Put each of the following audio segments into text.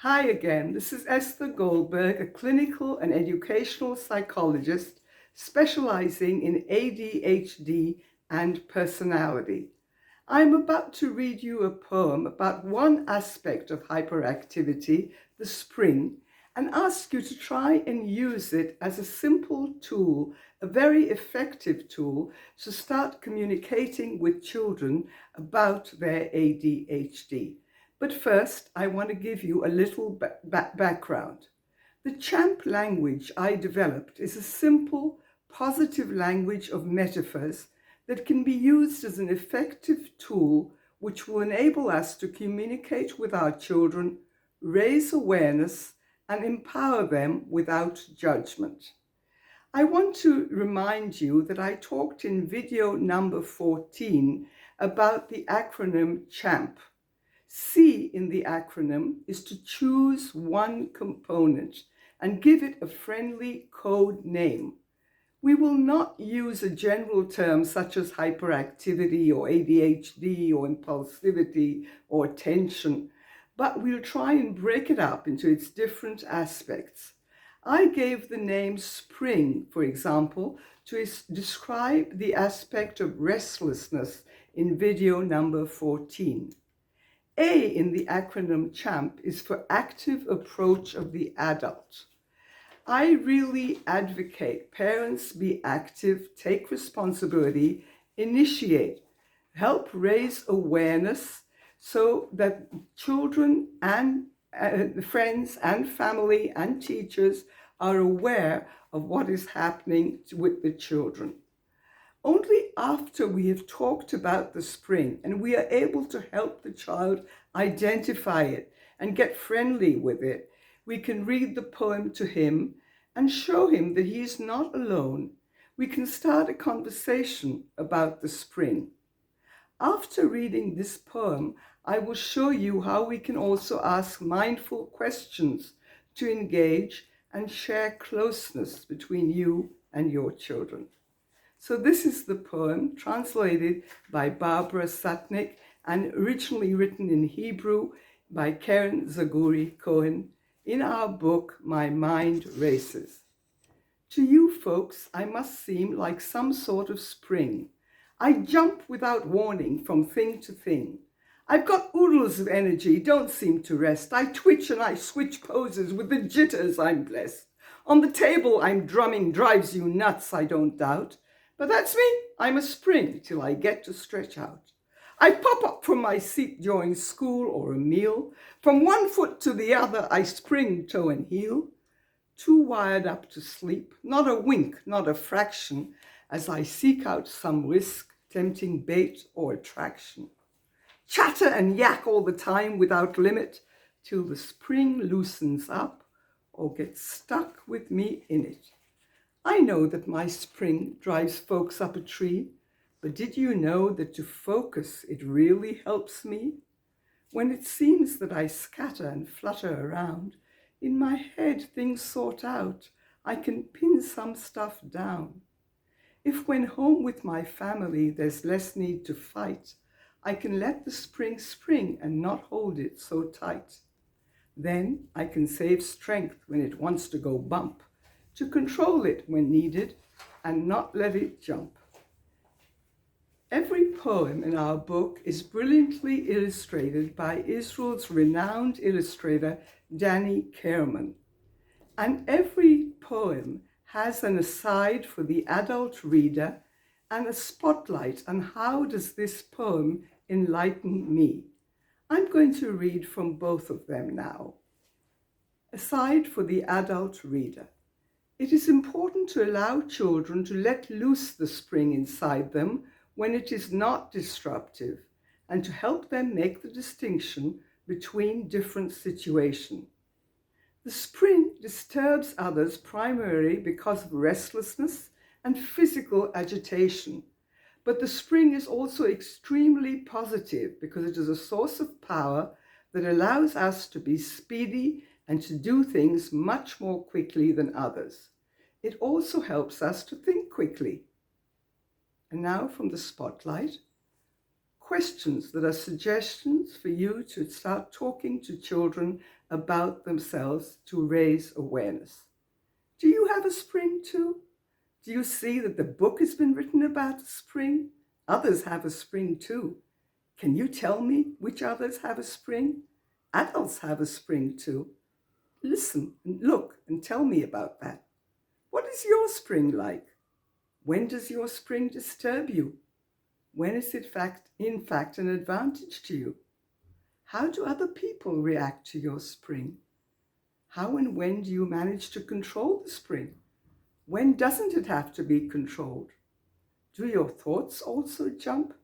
Hi again, this is Esther Goldberg, a clinical and educational psychologist specializing in ADHD and personality. I'm about to read you a poem about one aspect of hyperactivity, the spring, and ask you to try and use it as a simple tool, a very effective tool to start communicating with children about their ADHD. But first, I want to give you a little background. The CHAMP language I developed is a simple, positive language of metaphors that can be used as an effective tool which will enable us to communicate with our children, raise awareness, and empower them without judgment. I want to remind you that I talked in video number 14 about the acronym CHAMP. C in the acronym is to choose one component and give it a friendly code name. We will not use a general term such as hyperactivity or ADHD or impulsivity or attention, but we'll try and break it up into its different aspects. I gave the name spring, for example, to describe the aspect of restlessness in video number 14. A in the acronym CHAMP is for active approach of the adult. I really advocate parents be active, take responsibility, initiate, help raise awareness so that children and friends and family and teachers are aware of what is happening with the children. Only after we have talked about the spring and we are able to help the child identify it and get friendly with it, we can read the poem to him and show him that he is not alone. We can start a conversation about the spring. After reading this poem, I will show you how we can also ask mindful questions to engage and share closeness between you and your children. So this is the poem translated by Barbara Satnick and originally written in Hebrew by Karen Zaguri Cohen in our book, My Mind Races. To you folks, I must seem like some sort of spring. I jump without warning from thing to thing. I've got oodles of energy, don't seem to rest. I twitch and I switch poses with the jitters, I'm blessed. On the table I'm drumming, drives you nuts, I don't doubt. But that's me, I'm a spring till I get to stretch out. I pop up from my seat during school or a meal. From one foot to the other I spring toe and heel. Too wired up to sleep, not a wink, not a fraction, as I seek out some risk, tempting bait or attraction. Chatter and yak all the time without limit, till the spring loosens up or gets stuck with me in it. I know that my spring drives folks up a tree, but did you know that to focus it really helps me? When it seems that I scatter and flutter around, in my head things sort out, I can pin some stuff down. If when home with my family there's less need to fight, I can let the spring spring and not hold it so tight. Then I can save strength when it wants to go bump, to control it when needed and not let it jump. Every poem in our book is brilliantly illustrated by Israel's renowned illustrator, Danny Kerman. And every poem has an aside for the adult reader and a spotlight on how does this poem enlighten me. I'm going to read from both of them now. Aside for the adult reader. It is important to allow children to let loose the spring inside them when it is not disruptive, and to help them make the distinction between different situations. The spring disturbs others primarily because of restlessness and physical agitation, but the spring is also extremely positive because it is a source of power that allows us to be speedy and to do things much more quickly than others. It also helps us to think quickly. And now from the spotlight, questions that are suggestions for you to start talking to children about themselves to raise awareness. Do you have a spring too? Do you see that the book has been written about a spring? Others have a spring too. Can you tell me which others have a spring? Adults have a spring too. Listen and look and tell me about that. What is your spring like? When does your spring disturb you? When is it in fact an advantage to you? How do other people react to your spring? How and when do you manage to control the spring? When doesn't it have to be controlled? Do your thoughts also jump?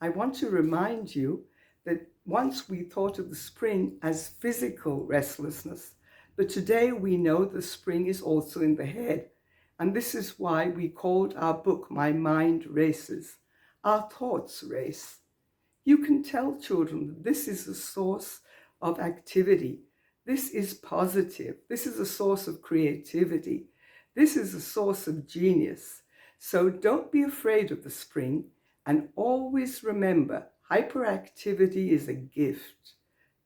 I want to remind you that once we thought of the spring as physical restlessness, but today we know the spring is also in the head. And this is why we called our book My Mind Races. Our thoughts race. You can tell children that this is a source of activity. This is positive. This is a source of creativity. This is a source of genius. So don't be afraid of the spring, and always remember, hyperactivity is a gift.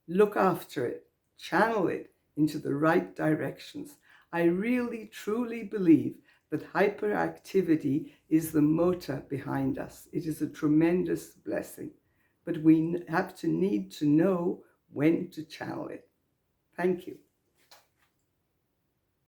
Look after it, channel it into the right directions. I really, truly believe that hyperactivity is the motor behind us. It is a tremendous blessing, but we need to know when to channel it. Thank you.